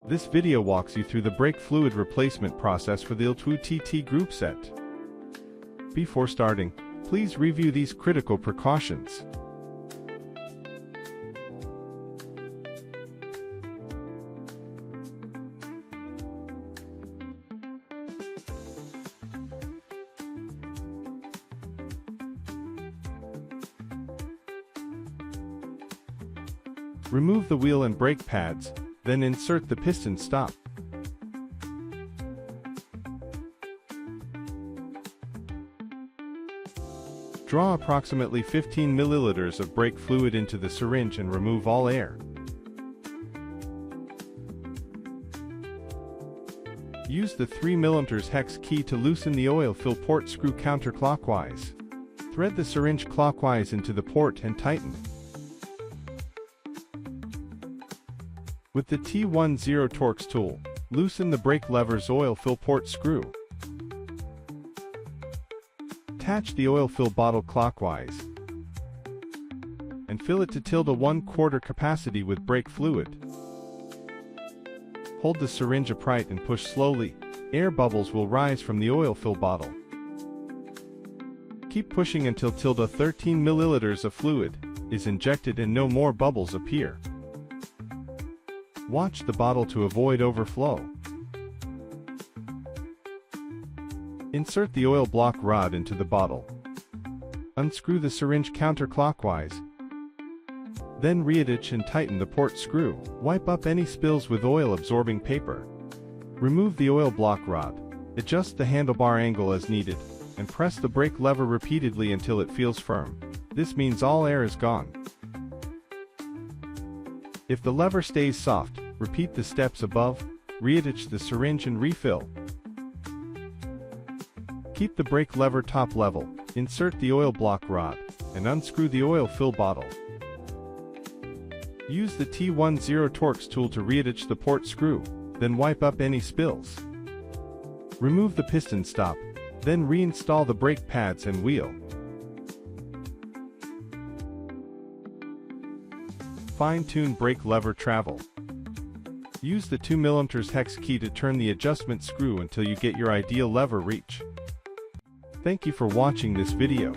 This video walks you through the brake fluid replacement process for the L-TWOO TT group set. Before starting, please review these critical precautions. Remove the wheel and brake pads, then insert the piston stop. Draw approximately 15 milliliters of brake fluid into the syringe and remove all air. Use the 3mm hex key to loosen the oil fill port screw counterclockwise. Thread the syringe clockwise into the port and tighten. With the T10 Torx tool, loosen the brake lever's oil fill port screw. Attach the oil fill bottle clockwise and fill it to ~1/4 capacity with brake fluid. Hold the syringe upright and push slowly. Air bubbles will rise from the oil fill bottle. Keep pushing until ~13 milliliters of fluid is injected and no more bubbles appear. Watch the bottle to avoid overflow. Insert the oil block rod into the bottle. Unscrew the syringe counterclockwise. Then reattach and tighten the port screw. Wipe up any spills with oil-absorbing paper. Remove the oil block rod. Adjust the handlebar angle as needed, and press the brake lever repeatedly until it feels firm. This means all air is gone. If the lever stays soft, repeat the steps above, reattach the syringe and refill. Keep the brake lever top level, insert the oil block rod, and unscrew the oil fill bottle. Use the T10 Torx tool to reattach the port screw, then wipe up any spills. Remove the piston stop, then reinstall the brake pads and wheel. Fine-tune brake lever travel. Use the 2mm hex key to turn the adjustment screw until you get your ideal lever reach. Thank you for watching this video.